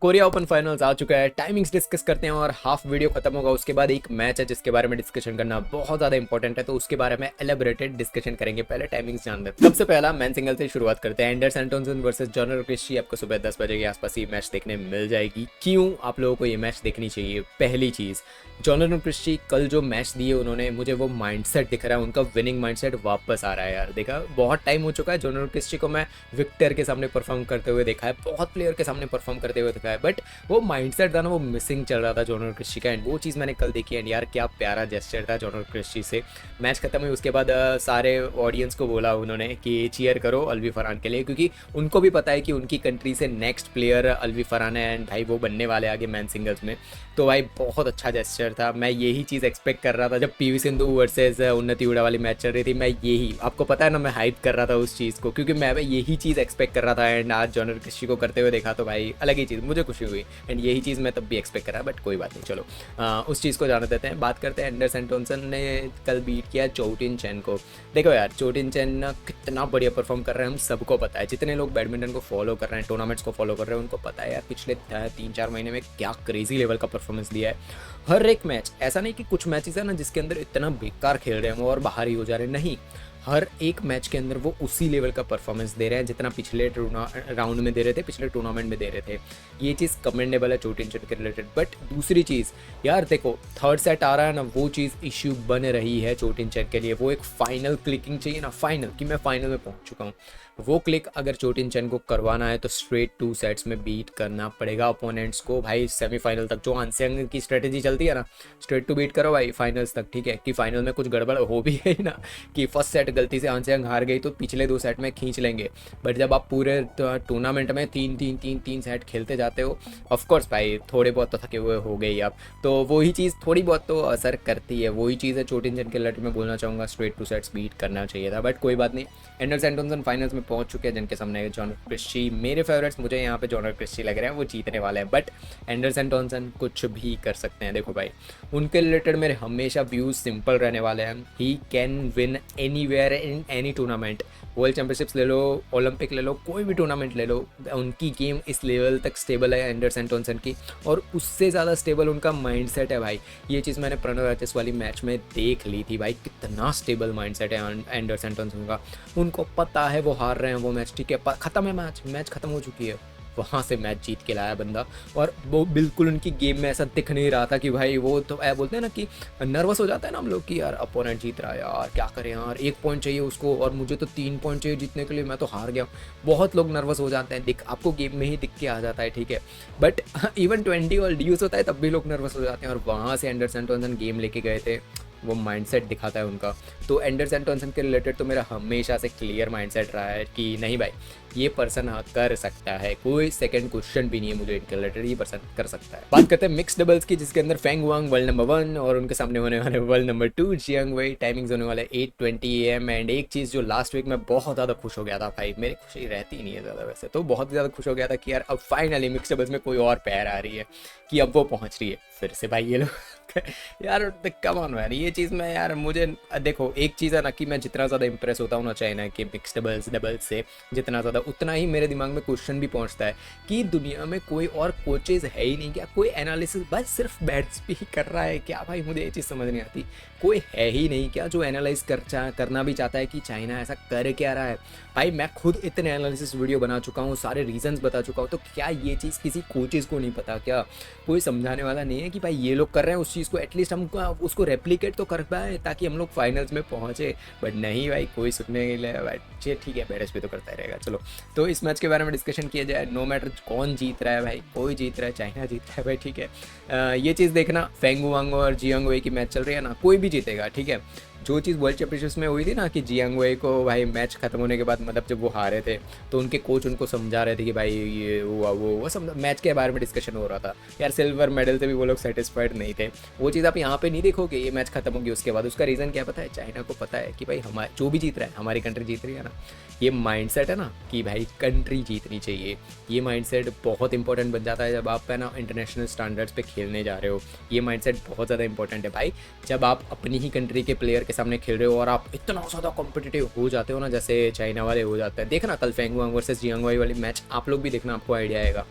Korea open finals आ चुका है, timings discuss करते हैं और हाफ वीडियो खत्म होगा। उसके बाद एक मैच है जिसके बारे में डिस्कशन करना बहुत ज़्यादा इंपॉर्टेंट है, तो उसके बारे में एलेबोरेटेड डिस्कशन करेंगे। पहले टाइमिंग्स जान लेते हैं। सबसे पहला मैन सिंगल से शुरुआत करते हैं। Anderson Antonsen versus Jonatan Christie. आपको सुबह 10 बजे के आसपास ये मैच देखने मिल जाएगी। क्यों आप लोगों को ये मैच देखनी चाहिए? पहली चीज़, जॉनर क्रिस्टी कल जो मैच दिए उन्होंने, मुझे वो माइंडसेट दिख रहा है, उनका विनिंग माइंडसेट वापस आ रहा है यार। देखा, बहुत टाइम हो चुका है जॉनर क्रिस्टी को मैं विक्टर के सामने परफॉर्म करते हुए देखा है, बहुत प्लेयर के सामने परफॉर्म करते हुए देखा है, बट वो माइंडसेट था ना, वो मिसिंग चल रहा था जॉनर क्रिस्टी का। एंड वो चीज़ मैंने कल देखी। एंड यार क्या प्यारा जेस्चर था जॉनर क्रिस्टी से। मैच खत्म हुई उसके बाद सारे ऑडियंस को बोला उन्होंने कि चीयर करो अलवी फरहान के लिए, क्योंकि उनको भी पता है कि उनकी कंट्री से नेक्स्ट प्लेयर अलवी फरहान है। एंड भाई वो बनने वाले आगे मैन सिंगल्स में, तो भाई बहुत अच्छा जेस्चर था। मैं यही चीज़ एक्सपेक्ट कर रहा था जब पीवी सिंधु वर्सेस उन्नति उड़ा वाली मैच चल रही थी। मैं यही, आपको पता है ना, मैं हाइप कर रहा था उस चीज़ को, क्योंकि मैं यही चीज़ एक्सपेक्ट कर रहा था। एंड आज जॉनर क्रिस्टी को करते हुए देखा तो भाई अलग ही चीज़, मुझे खुशी हुई। एंड यही चीज़ मैं तब भी एक्सपेक्ट कर रहा, बट कोई बात नहीं, चलो उस चीज़ को जाने देते हैं। बात करते हैं एंडरसन एंटोनसन ने कल बीट किया चोउ टिन चेन को। देखो यार, चोउ टिन चेन कितना बढ़िया परफॉर्म कर रहे हैं, हम सबको पता है। जितने लोग बैडमिंटन को फॉलो कर रहे हैं, टूर्नामेंट्स को फॉलो कर रहे हैं, उनको पता है यार पिछले 3-4 महीने में क्या क्रेजी लेवल का परफॉर्मेंस दिया है। हर एक मैच, ऐसा नहीं कि कुछ मैचेस है ना जिसके अंदर इतना बेकार खेल रहे हैं वो और बाहर ही हो जा रहे हैं, नहीं, हर एक मैच के अंदर वो उसी लेवल का परफॉर्मेंस दे रहे हैं जितना पिछले राउंड में दे रहे थे, पिछले टूर्नामेंट में दे रहे थे। ये चीज़ कमेंडेबल है चोउ टिन चेन के रिलेटेड। बट दूसरी चीज़ यार, देखो थर्ड सेट आ रहा है ना, वो चीज़ इश्यू बन रही है चोउ टिन चेन के लिए। वो एक फाइनल क्लिकिंग चाहिए ना, फाइनल कि मैं फाइनल में पहुंच चुका हूँ, वो क्लिक अगर चोउ टिन चेन को करवाना है तो स्ट्रेट 2 सेट्स में बीट करना पड़ेगा अपोनेंट्स को भाई। सेमीफाइनल तक जो हानसेंग की स्ट्रेटेजी चलती है ना, स्ट्रेट टू बीट करो भाई फाइनल्स तक, ठीक है। कि फाइनल में कुछ गड़बड़ हो भी गई ना, कि फर्स्ट सेट गलती से हानसेंग हार गई तो पिछले 2 सेट में खींच लेंगे। बट जब आप पूरे टूर्नामेंट में 3-3 सेट खेलते जाते हो, ऑफकोर्स भाई थोड़े बहुत तो थके हुए हो गए आप, तो वही चीज़ थोड़ी बहुत तो असर करती है। वही चीज़ है चोउ टिन चेन के रिलेटेड में बोलना चाहूँगा, स्ट्रेट 2 सेट्स बीट करना चाहिए था, बट कोई बात नहीं। एंडरसन एंटोनसन फाइनल्स में पहुंच चुके हैं, जिनके सामने जॉनर क्रिस्टी। मेरे फेवरेट्स, मुझे यहाँ पे जॉनर क्रिस्टी लग रहे हैं, वो जीतने वाले हैं। बट एंडरसन एंटोनसन कुछ भी कर सकते हैं। देखो भाई, उनके रिलेटेड मेरे हमेशा व्यूज़ सिंपल रहने वाले हैं। He can win anywhere in any tournament. World championships ले लो, ओलंपिक ले लो, कोई भी टूर्नामेंट ले लो, उनकी गेम इस लेवल तक स्टेबल है एंडरसन एंटोनसन की, और उससे ज़्यादा स्टेबल उनका माइंडसेट है भाई। ये चीज़ मैंने प्रणव राचेस वाली मैच में देख ली थी भाई, कितना स्टेबल माइंडसेट है एंडरसन एंटोनसन का। उनको पता है वो हार रहे हैं वो मैच, ठीक है, ख़त्म है मैच ख़त्म हो चुकी है, वहाँ से मैच जीत के लाया बंदा। और वो बिल्कुल उनकी गेम में ऐसा दिख नहीं रहा था कि भाई, वो तो बोलते हैं ना कि नर्वस हो जाता है ना हम लोग कि यार अपोनेंट जीत रहा है, यार क्या करें यार, 1 पॉइंट चाहिए उसको और मुझे तो 3 पॉइंट चाहिए जीतने के लिए, मैं तो हार गया। बहुत लोग नर्वस हो जाते हैं, आपको गेम में ही दिख के आ जाता है, ठीक है। बट इवन 20 वर्ल्ड यूज होता है तब भी लोग नर्वस हो जाते हैं, और वहाँ से एंडरसन एंटोनसन गेम लेके गए थे। वो माइंडसेट दिखाता है उनका। तो एंडरसन एंटोनसन के रिलेटेड तो मेरा हमेशा से क्लियर माइंडसेट रहा है कि नहीं भाई, ये पर्सन कर सकता है, कोई सेकंड क्वेश्चन भी नहीं है मुझे इनके रिलेटेड, ये पर्सन कर सकता है। बात करते हैं मिक्स डबल्स की, जिसके अंदर फेंग वांग वर्ल्ड नंबर 1 और उनके सामने होने वाले वर्ल्ड नंबर 2 जियांग वेई। टाइमिंग्स होने वाले 8:20 AM। एंड एक चीज़ जो लास्ट वीक में बहुत ज़्यादा खुश हो गया था भाई, मेरी खुशी रहती नहीं है ज़्यादा वैसे, तो बहुत ज़्यादा खुश हो गया था कि यार अब फाइनली मिक्स डबल्स में कोई और पैर आ रही है, कि अब वो पहुँच रही है फिर से भाई ये लोग यार कम ऑन यार, ये चीज़ में यार मुझे देखो, एक चीज़ है ना कि मैं जितना ज़्यादा इंप्रेस होता हूँ ना चाइना के मिक्स डबल्स से, जितना ज़्यादा उतना ही मेरे दिमाग में क्वेश्चन भी पहुँचता है कि दुनिया में कोई और कोचेज है ही नहीं क्या, कोई एनालिसिस बस सिर्फ बैट्स भी कर रहा है क्या भाई? मुझे ये चीज़ समझ नहीं आती, कोई है ही नहीं क्या जो एनालाइज करना भी चाहता है कि चाइना ऐसा कर क्या रहा है? भाई मैं खुद इतने एनालिसिस वीडियो बना चुका हूँ, सारे रीजंस बता चुका हूँ, तो क्या ये चीज़ किसी कोचेज़ को नहीं पता क्या? कोई समझाने वाला नहीं है कि भाई ये लोग कर रहे हैं उस चीज़ को, एटलीस्ट हम उसको रेप्लिकेट तो कर पाए ताकि हम लोग फाइनल्स में पहुँचे। बट नहीं भाई, कोई सुनने के लिए भाई ठीक है, बैट्स भी तो करता रहेगा। चलो, तो इस मैच के बारे में डिस्कशन किया जाए। नो मैटर कौन जीत रहा है भाई, कोई जीत रहा है, चाइना जीत रहा है भाई, ठीक है। ये चीज़ देखना, फेंग वांग और जियांग वेई की मैच चल रही है ना, कोई भी जीतेगा, ठीक है। जो चीज़ वर्ल्ड चैंपियनशिप्स में हुई थी ना कि जियांग वेई को भाई मैच खत्म होने के बाद, मतलब जब वो हारे थे तो उनके कोच उनको समझा रहे थे कि भाई ये हुआ वो सब मैच के बारे में डिस्कशन हो रहा था यार, सिल्वर मेडल से भी वो लोग सेटिस्फाइड नहीं थे। वो चीज़ आप यहाँ पे नहीं देखोगे, ये मैच खत्म होगी उसके बाद। उसका रीज़न क्या पता है? चाइना को पता है कि भाई हमारे जो भी जीत रहा है, हमारी कंट्री जीत रही है ना, ये माइंडसेट है ना कि भाई कंट्री जीतनी चाहिए। ये माइंडसेट बहुत इंपॉर्टेंट बन जाता है जब आप है ना इंटरनेशनल स्टैंडर्ड्स पे खेलने जा रहे हो। ये माइंडसेट बहुत ज़्यादा इंपॉर्टेंट है भाई। जब आप अपनी ही कंट्री के प्लेयर के सामने खेल रहे हो और आप इतना ज़्यादा कॉम्पिटिटिव हो जाते हो ना, जैसे चाइना वाले हो जाते हैं। देखना कल फेंग वांग वर्सेस जियांग वेई वाली मैच आप लोग भी देखना, आपको आइडिया आएगा।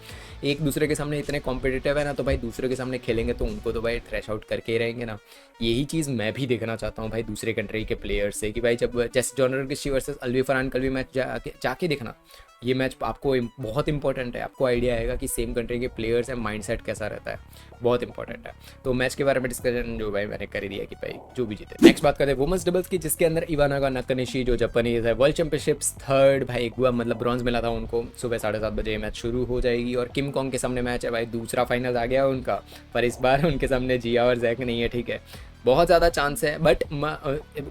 एक दूसरे के सामने इतने कॉम्पिटिटिव है ना, तो भाई दूसरे के सामने खेलेंगे तो उनको तो भाई थ्रैश आउट करके ही रहेंगे ना। यही चीज़ मैं भी देखना चाहता हूँ भाई दूसरे कंट्री के प्लेयर्स से, कि भाई जब जैसे जॉनर किशी वर्सेस अलवी फरहान कल भी मैच जाके देखना, ये मैच आपको बहुत इंपॉर्टेंट है, आपको आइडिया आएगा कि सेम कंट्री के प्लेयर्स हैं, माइंडसेट कैसा रहता है, बहुत इंपॉर्टेंट है। तो मैच के बारे में डिस्कशन जो भाई मैंने कर दिया कि भाई जो भी जीते। नेक्स्ट बात करते हैं वुमेन्स डबल्स की, जिसके अंदर इवाना नाकानिशी जो जापानीज है, वर्ल्ड चैंपियनशिप्स थर्ड भाई गुआ मतलब ब्रॉन्ज मिला था उनको। सुबह 7:30 बजे मैच शुरू हो जाएगी और किम कॉन्ग के सामने मैच है भाई, दूसरा फाइनल आ गया उनका, पर इस बार उनके सामने जिया और जैक नहीं है, ठीक है। बहुत ज़्यादा चांस है बट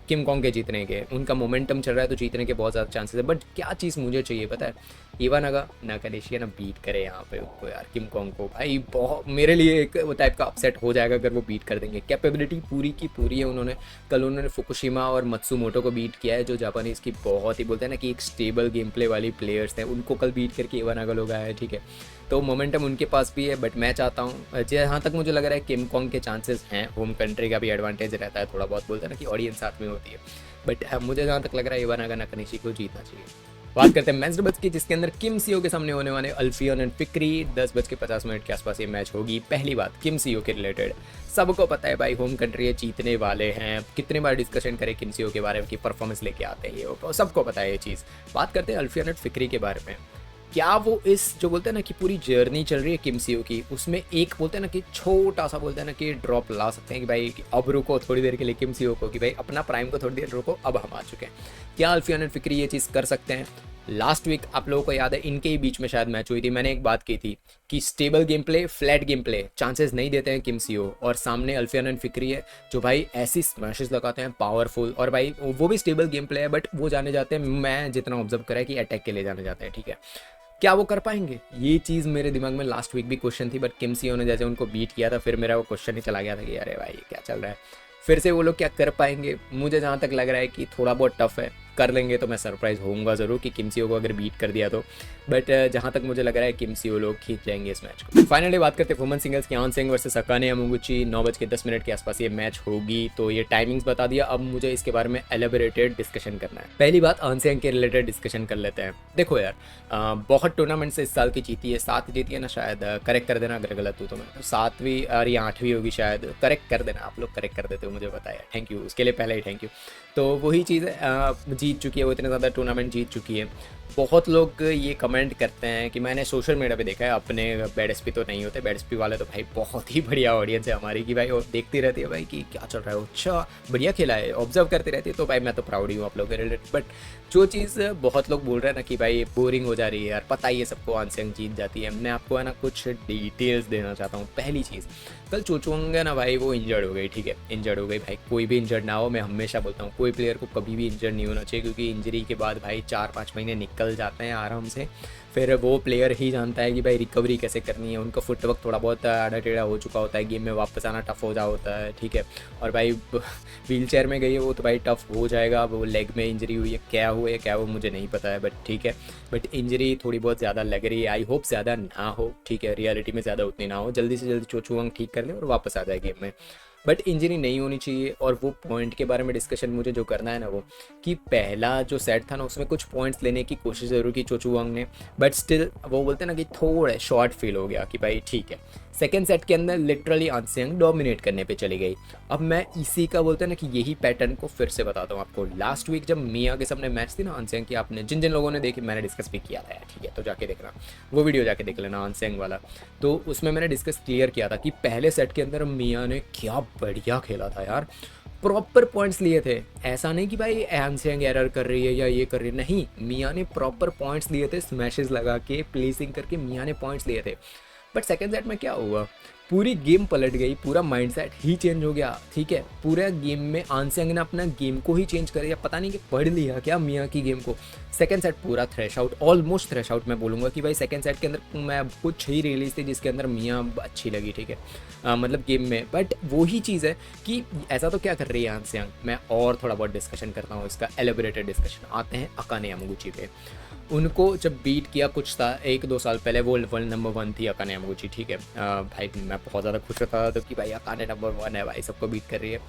किम कॉन्ग के जीतने के, उनका मोमेंटम चल रहा है तो जीतने के बहुत ज़्यादा चांसेस है। बट क्या चीज़ मुझे चाहिए पता है, इवाना नाकानिशी ना बीट करे यहाँ पे उनको यार, किम कॉन्ग को भाई। बहुत मेरे लिए एक वो टाइप का अपसेट हो जाएगा अगर वो बीट कर देंगे। कैपेबिलिटी पूरी की पूरी है उन्होंने, कल उन्होंने फुकुशिमा और मत्सुमोटो को बीट किया है, जो जापानीज़ की बहुत ही बोलते हैं ना कि एक स्टेबल गेम प्ले वाली प्लेयर्स थे, उनको कल बीट करके इवाना लोग आया है, ठीक है। तो मोमेंटम उनके पास भी है, बट मैं चाहता हूँ जहाँ तक मुझे लग रहा है किम कॉन्ग के चांसेस हैं, होम कंट्री का भी एडवांटेज रहता है थोड़ा बहुत, बोलते हैं ना कि ऑडियंस साथ में होती है, बट मुझे जहाँ तक लग रहा है इवाना नाकानिशी को जीतना चाहिए। बात करते हैं मेंस डबल्स की, जिसके अंदर किम सीओ के सामने होने वाले अल्फियन एंड फिक्री। 10:50 के आसपास ये मैच होगी। पहली बात किम सीओ के रिलेटेड सबको पता है भाई, होम कंट्री है, जीतने वाले हैं। कितने बार डिस्कशन करें किम सीओ के बारे में कि परफॉर्मेंस लेके आते हैं, ये सबको पता है ये चीज़। बात करते हैं अल्फियन एंड फिक्री के बारे में, क्या वो इस जो बोलते हैं ना कि पूरी जर्नी चल रही है किम सीओ की, उसमें एक बोलते हैं ना कि छोटा सा बोलते हैं ना कि ड्रॉप ला सकते हैं कि भाई अब रुको थोड़ी देर के लिए किम सीओ को, कि भाई अपना प्राइम को थोड़ी देर रुको, अब हम आ चुके हैं। क्या अल्फियन एंड फिक्री ये चीज़ कर सकते हैं? लास्ट वीक आप लोगों को याद है इनके ही बीच में शायद मैच हुई थी, मैंने एक बात की थी कि stable game play, flat game play chances नहीं देते हैं किम सीओ, और सामने अल्फियन एंड फिक्री है जो भाई ऐसी स्मैशेस लगाते हैं पावरफुल, और भाई वो भी स्टेबल गेम प्ले है, बट वो जाने जाते हैं, मैं जितना ऑब्जर्व करा है कि अटैक के लिए जाने जाते हैं, ठीक है। क्या वो कर पाएंगे? ये चीज़ मेरे दिमाग में लास्ट वीक भी क्वेश्चन थी, बट किम सीओ ने जैसे उनको बीट किया था, फिर मेरा वो क्वेश्चन ही चला गया था कि अरे भाई क्या चल रहा है, फिर से वो लोग क्या कर पाएंगे? मुझे जहाँ तक लग रहा है कि थोड़ा बहुत टफ है, कर लेंगे तो मैं सरप्राइज होऊंगा ज़रूर कि किम सीओ को अगर बीट कर दिया तो, बट जहाँ तक मुझे लग रहा है किम सीओ लोग खींच जाएंगे इस मैच को। फाइनली बात करते हैं वुमेन सिंगल्स की, आन सिंह वर्सेस अकाने यामागुची। 9:10 के आसपास ये मैच होगी, तो ये टाइमिंग्स बता दिया। अब मुझे इसके बारे में एलेबोरेटेड डिस्कशन करना है। पहली बात आन सिंह के रिलेटेड डिस्कशन कर लेते हैं। देखो यार बहुत टूर्नामेंट से इस साल की जीती है, 7 जीती है ना शायद, करेक्ट कर देना अगर गलत हूँ तो मैं, तो 7वीं और या 8वीं होगी शायद, करेक्ट कर देना, आप लोग करेक्ट कर देते हो मुझे बताया, थैंक यू, उसके लिए पहले ही थैंक यू। तो वही चीज़ है, जीत चुकी है वो, इतने ज़्यादा टूर्नामेंट जीत चुकी है। बहुत लोग ये कमेंट करते हैं कि मैंने सोशल मीडिया पे देखा है, अपने बैड एसपी तो नहीं होते, बैड एसपी वाले तो भाई बहुत ही बढ़िया ऑडियंस है हमारी, कि भाई वो देखती रहती है भाई कि क्या चल रहा है, अच्छा बढ़िया खेला है, ऑब्जर्व करती रहती है, तो भाई मैं तो प्राउड ही हूँ आप लोग के रिलेटेड। बट जो चीज़ बहुत लोग बोल रहे हैं ना कि भाई बोरिंग हो जा रही है यार, पता ही है सबको आन सिंह जीत जाती है, मैं आपको है ना कुछ डिटेल्स देना चाहता हूँ। पहली चीज़, कल चोचुवंग ना भाई वो इंजर्ड हो गई, ठीक है, इंजर्ड हो गई भाई, कोई भी इंजर्ड ना हो, मैं हमेशा बोलता हूँ कोई प्लेयर को कभी भी इंजर्ड नहीं होना चाहिए, क्योंकि इंजरी के बाद भाई 4-5 महीने निकल जाते हैं आराम से, फिर वो प्लेयर ही जानता है कि भाई रिकवरी कैसे करनी है, उनका फुटवर्क थोड़ा बहुत आड़ा टेढ़ा हो चुका होता है, गेम में वापस आना टफ हो जा होता है, ठीक है। और भाई व्हील चेयर में गई है वो, तो भाई टफ हो जाएगा, वो लेग में इंजरी हुई है, क्या हुआ है क्या वो मुझे नहीं पता है, बट ठीक है, बट इंजरी थोड़ी बहुत ज़्यादा लग रही है, आई होप ज़्यादा ना हो, ठीक है, रियलिटी में ज़्यादा उतनी ना हो, जल्दी से जल्दी चोचुवंग ठीक कर ले और वापस आ जाए गेम में, बट इंजरी नहीं होनी चाहिए। और वो पॉइंट के बारे में डिस्कशन मुझे जो करना है ना, वो कि पहला जो सेट था ना उसमें कुछ पॉइंट्स लेने की कोशिश ज़रूर की चोचुवंग ने, बट स्टिल वो बोलते हैं ना कि थोड़ा शॉर्ट फील हो गया कि भाई ठीक है। सेकेंड सेट के अंदर लिटरली आन सिंह डोमिनेट करने पे चली गई। अब मैं इसी का बोलते हैं ना कि यही पैटर्न को फिर से बताता हूँ आपको। लास्ट वीक जब मिया के सामने मैच थी ना आन सिंह की, आपने जिन जिन लोगों ने देखी, मैंने डिस्कस भी किया था, ठीक है, तो जाके देखना वो वीडियो, जाके देख लेना आन सिंह वाला, तो उसमें मैंने डिस्कस क्लियर किया था कि पहले सेट के अंदर मिया ने क्या बढ़िया खेला था यार, प्रॉपर पॉइंट्स लिए थे, ऐसा नहीं कि भाई आन सिंह एरर कर रही है या ये कर रही है, नहीं, मिया ने प्रॉपर पॉइंट्स लिए थे, स्मैशेस लगा के प्लेसिंग करके मिया ने पॉइंट्स लिए थे। बट सेकेंड सेट में क्या हुआ, पूरी गेम पलट गई, पूरा माइंडसेट ही चेंज हो गया, ठीक है, पूरा गेम में आन सिंह ने अपना गेम को ही चेंज कर दिया, पता नहीं कि पढ़ लिया क्या मियाँ की गेम को। सेकंड सेट पूरा thrash out, almost thrash out मैं बोलूँगा कि भाई सेकंड सेट के अंदर मैं कुछ ही रिलीज थी जिसके अंदर मियाँ अच्छी लगी, ठीक है, मतलब गेम में। बट वही चीज़ है कि ऐसा तो क्या कर रही है आन सिंह, मैं और थोड़ा बहुत डिस्कशन करता हूँ इसका, एलेबोरेटेड डिस्कशन। आते हैं अकाने यामागुची पे। उनको जब बीट किया कुछ था 1-2 साल पहले, वो वर्ल्ड नंबर 1 थी अकाने यामागुची, ठीक है, भाई मैं बहुत ज़्यादा खुश होता था तो कि भाई अकाने नंबर 1 है भाई, सबको बीट कर रही है।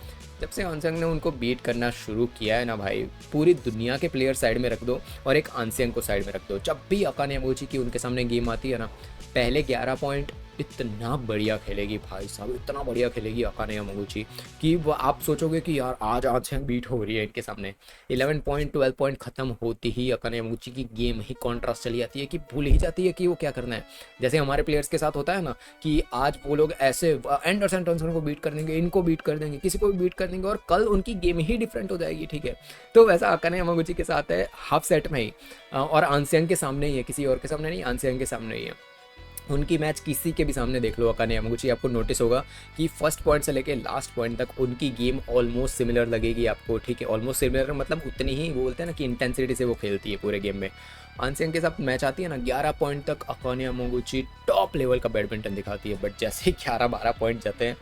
जब से आन सिंह ने उनको बीट करना शुरू किया है ना भाई, पूरी दुनिया के प्लेयर साइड में रख दो और एक आन सिंह को साइड में रख दो, जब भी अकाने यामागुची की उनके सामने गेम आती है ना, पहले 11 पॉइंट इतना बढ़िया खेलेगी भाई साहब, इतना बढ़िया खेलेगी अकाने यामागुची कि वो आप सोचोगे कि यार आज आंसियांग बीट हो रही है इनके सामने। 11 पॉइंट 12 पॉइंट खत्म होती ही अकाने यामागुची की गेम ही कॉन्ट्रास्ट चली जाती है कि भूल ही जाती है कि वो क्या करना है। जैसे हमारे प्लेयर्स के साथ होता है ना कि आज वो लोग ऐसे एंडरसन टॉनसन को बीट कर देंगे, इनको बीट कर देंगे, किसी को भी बीट कर देंगे और कल उनकी गेम ही डिफरेंट हो जाएगी, ठीक है। तो वैसा अकाने यामागुची के साथ है हाफ सेट में ही, और आंसियांग के सामने ही है, किसी और के सामने नहीं, आंसियांग के सामने ही है। उनकी मैच किसी के भी सामने देख लो अकाने यामागुची, आपको नोटिस होगा कि फर्स्ट पॉइंट से लेके लास्ट पॉइंट तक उनकी गेम ऑलमोस्ट सिमिलर लगेगी आपको, ठीक है। ऑलमोस्ट सिमिलर मतलब उतनी ही बोलते हैं ना कि इंटेंसिटी से वो खेलती है पूरे गेम में। आंसियांग के साथ मैच आती है ना 11 पॉइंट तक अकाने यामागुची टॉप लेवल का बैडमिंटन दिखाती है, बट जैसे ही 11-12 पॉइंट जाते हैं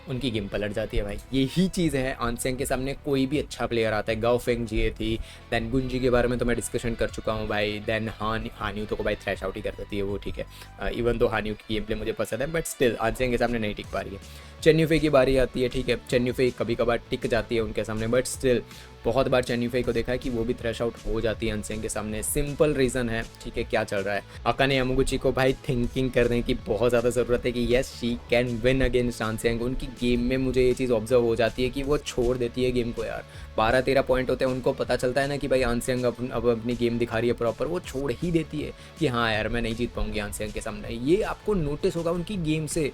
उनकी गेम पलट जाती है भाई। यही चीज़ है, आंसियांग के सामने कोई भी अच्छा प्लेयर आता है, गाओ फेंग जी थी, देन गुंजी के बारे में तो मैं डिस्कशन कर चुका हूँ भाई, देन हानियू तो को भाई थ्रैश आउट ही कर देती है वो, ठीक है। इवन तो हानियू की गेम प्ले मुझे पसंद है, बट स्टिल आंसियांग के सामने नहीं टिक पा रही है। चेन युफई की बारी आती है, ठीक है, चेन युफई कभी कभार टिक जाती है उनके सामने, बट स्टिल बहुत बार चेन युफई को देखा है कि वो भी थ्रैश आउट हो जाती है आंसियांग के सामने। सिंपल रीज़न है, ठीक है, क्या चल रहा है, अकाने यामागुची को भाई थिंकिंग करने की बहुत ज़्यादा ज़रूरत है कि yes she can win against An Seyoung. उनकी गेम में मुझे ये चीज़ ऑब्जर्व हो जाती है कि वो छोड़ देती है गेम को यार। 12-13 पॉइंट होते हैं, उनको पता चलता है ना कि भाई आंसियांग अब अपनी गेम दिखा रही है प्रॉपर, वो छोड़ ही देती है कि हाँ यार मैं नहीं जीत पाऊंगी आंसियांग के सामने। ये आपको नोटिस होगा उनकी गेम से।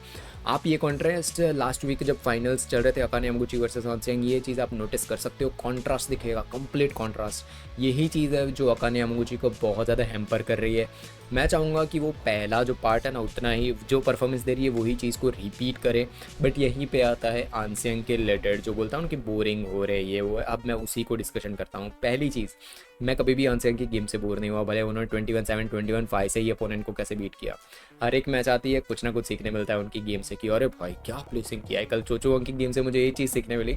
आप ये कॉन्ट्रास्ट लास्ट वीक जब फाइनल्स चल रहे थे अकाने यामागुची वर्सेस आंसियांग, ये चीज़ आप नोटिस कर सकते हो, कॉन्ट्रास्ट दिखेगा, कंप्लीट कॉन्ट्रास्ट। यही चीज़ है जो अकाने यामागुची को बहुत ज़्यादा हैम्पर कर रही है। मैं चाहूँगा कि वो पहला जो पार्ट है ना उतना ही जो परफॉर्मेंस दे रही है वही चीज़ को रिपीट करे, बट यहीं पे आता है आंसियांग के रिलेटेड जो बोलता हूँ उनकी बोरिंग हो रही है ये वो। अब मैं उसी को डिस्कशन करता हूँ। पहली चीज़, मैं कभी भी आंसियांग की गेम से बोर नहीं हुआ, भले उन्होंने 21-7 21-5 से ही अपोनेंट को कैसे बीट किया। हर एक मैच आती है कुछ ना कुछ सीखने मिलता है उनकी गेम से कि अरे भाई क्या प्लेसिंग किया है। कल चोचो वंग की गेम से मुझे ये चीज़ सीखने मिली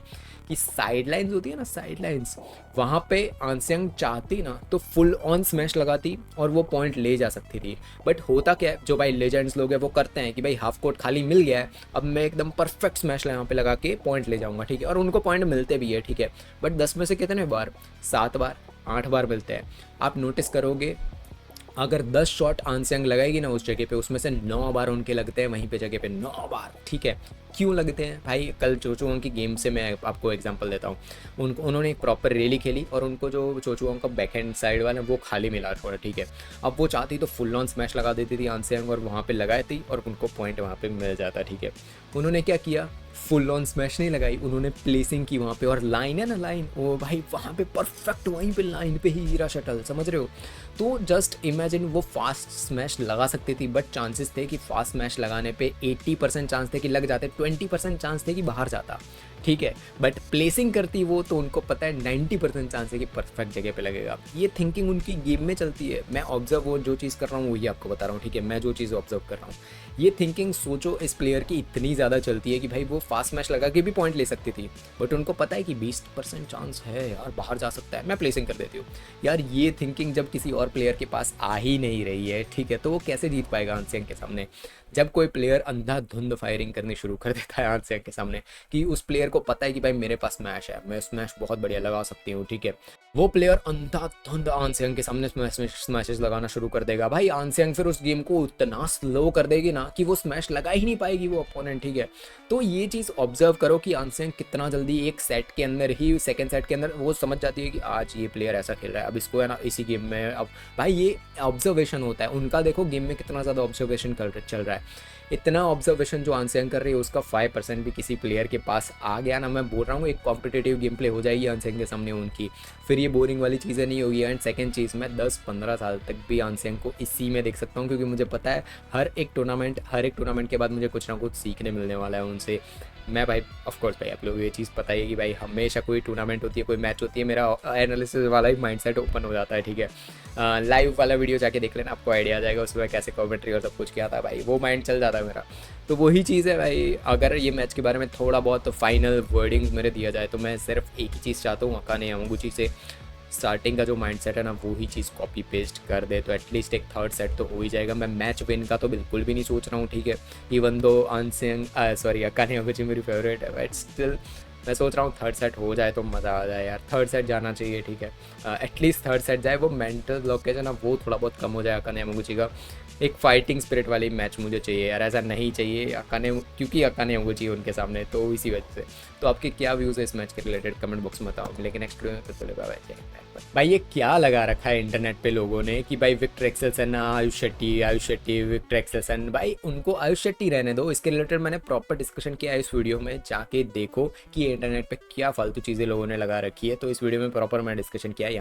कि साइड लाइन्स होती है ना, साइड लाइन्स, वहाँ पे आंसियांग चाहती ना तो फुल ऑन स्मैश लगाती और वो पॉइंट ले जा सकती थी। बट होता क्या है, जो भाई लेजेंड्स लोग हैं वो करते हैं कि भाई हाफ कोर्ट खाली मिल गया है, अब मैं एकदम परफेक्ट स्मैश यहाँ पे लगा के पॉइंट ले जाऊँगा, ठीक है, और उनको पॉइंट मिलते भी है, ठीक है। बट 10 में से कितने बार, 7 बार 8 बार मिलते हैं। आप नोटिस करोगे अगर 10 शॉट आंसियांग लगाएगी ना उस जगह पे, उसमें से 9 बार उनके लगते हैं वहीं पे जगह पे, 9 बार, ठीक है। क्यों लगते हैं भाई, कल चोचुओंग की गेम से मैं आपको एग्जांपल देता हूँ। उन्होंने एक प्रॉपर रैली खेली और उनको जो चोचुओंग का बैक हैंड साइड वाला वो खाली मिला थोड़ा, ठीक है। अब वो चाहती तो फुल ऑन स्मैश लगा देती थी आंसियांग और वहाँ पे लगाई थी और उनको पॉइंट वहाँ पे मिल जाता, ठीक है। उन्होंने क्या किया, फुल ऑन स्मैश नहीं लगाई, उन्होंने प्लेसिंग की वहाँ पे, और लाइन है ना लाइन, ओ भाई वहाँ पे परफेक्ट वहीं पे लाइन पे ही गिरा शटल, समझ रहे हो। तो जस्ट इमेजिन वो फास्ट स्मैश लगा सकती थी, बट चांसेस थे कि फास्ट स्मैश लगाने पे 80% चांस थे कि लग जाते, 20% चांस थे कि बाहर जाता, ठीक है। बट प्लेसिंग करती वो तो उनको पता है 90% चांस है कि परफेक्ट जगह पे लगेगा। ये थिंकिंग उनकी गेम में चलती है। मैं ऑब्जर्व वो जो चीज़ कर रहा हूँ वही आपको बता रहा हूँ, ठीक है। मैं जो चीज़ ऑब्जर्व कर रहा हूँ, ये थिंकिंग सोचो इस प्लेयर की इतनी ज़्यादा चलती है कि भाई वो फास्ट मैच लगा के भी पॉइंट ले सकती थी, बट उनको पता है कि 20% चांस है यार बाहर जा सकता है, मैं प्लेसिंग कर देती हूँ यार। ये थिंकिंग जब किसी और प्लेयर के पास आ ही नहीं रही है, ठीक है, तो वो कैसे जीत पाएगा आंसियांग के सामने। जब कोई प्लेयर अंधाधुंध फायरिंग करनी शुरू कर देता है आंसियांग के सामने कि उस प्लेयर को पता है कि भाई मेरे पास स्मैश है, मैं स्मैश बहुत बढ़िया लगा सकती हूँ, ठीक है, वो प्लेयर अंधाधुंध आंसियांग के सामने स्मैशेस लगाना शुरू कर देगा। भाई आंसियांग फिर उस गेम को इतना स्लो कर देगी ना कि वो स्मैश लगा ही नहीं पाएगी वो अपोनेंट, ठीक है। तो ये चीज़ ऑब्जर्व करो कि आंसियांग कितना जल्दी एक सेट के अंदर ही, सेकंड सेट के अंदर वो समझ जाती है कि आज ये प्लेयर ऐसा खेल रहा है, अब इसको है ना इसी गेम में। अब भाई ये ऑब्जर्वेशन होता है उनका, देखो गेम में कितना ज़्यादा ऑब्जर्वेशन चल रहा है। इतना ऑब्जर्वेशन जो आंसियांग कर रही है उसका 5% भी किसी प्लेयर के पास आ गया ना, मैं बोल रहा हूँ एक कॉम्पिटिटिव गेम प्ले हो जाएगी आंसियांग के सामने उनकी, फिर ये बोरिंग वाली चीज़ें नहीं होगी। एंड सेकंड चीज़, मैं 10-15 साल तक भी आंसियांग को इसी में देख सकता हूँ, क्योंकि मुझे पता है हर एक टूर्नामेंट के बाद मुझे कुछ ना कुछ सीखने मिलने वाला है उनसे। मैं भाई ऑफकोर्स भाई आप लोग ये चीज़ पता ही है कि भाई हमेशा कोई टूर्नामेंट होती है, कोई मैच होती है, मेरा एनालिसिस वाला ही माइंडसेट ओपन हो जाता है, ठीक है। लाइव वाला वीडियो जाके देख लेना, आपको आइडिया आ जाएगा उसमें कैसे कमेंट्री और सब कुछ किया था भाई, वो माइंड चल जाता है मेरा। तो वही चीज़ है भाई, अगर ये मैच के बारे में थोड़ा बहुत फाइनल वर्डिंग्स मेरे दिया जाए तो मैं सिर्फ एक ही चीज़ चाहता हूँ, अकाने यामागुची से स्टार्टिंग का जो माइंडसेट है ना वो ही चीज़ कॉपी पेस्ट कर दे तो एटलीस्ट एक थर्ड सेट तो हो ही जाएगा। मैं मैच विन का तो बिल्कुल भी नहीं सोच रहा हूँ, ठीक है, इवन दो अकाने यामागुची मेरी फेवरेट है, बट स्टिल मैं सोच रहा हूँ थर्ड सेट हो जाए तो मज़ा आ जाए यार, थर्ड सेट जाना चाहिए, ठीक है, एटलीस्ट थर्ड सेट जाए, वो मेंटल ब्लॉकेज है ना वो थोड़ा बहुत कम हो जाए अकाने यामागुची का। एक फाइटिंग स्पिरिट वाली मैच मुझे चाहिए यार, ऐसा नहीं चाहिए अकाने, क्योंकि अकाने होंगे चाहिए उनके सामने, तो इसी वजह से। तो आपके क्या व्यूज़ है इस मैच के रिलेटेड कमेंट बॉक्स में बताओ, लेकिन नेक्स्ट वीडियो में फिर चले बाय। भाई ये क्या लगा रखा है इंटरनेट पे लोगों ने कि भाई Viktor Axelsen Ayush Shetty Viktor Axelsen, भाई उनको आयुष शेट्टी रहने दो। इसके रिलेटेड मैंने प्रॉपर डिस्कशन किया है इस वीडियो में, जाके देखो कि इंटरनेट पे क्या फालतू चीज़ें लोगों ने लगा रखी है। तो इस वीडियो में प्रॉपर मैं डिस्कशन किया है, यहाँ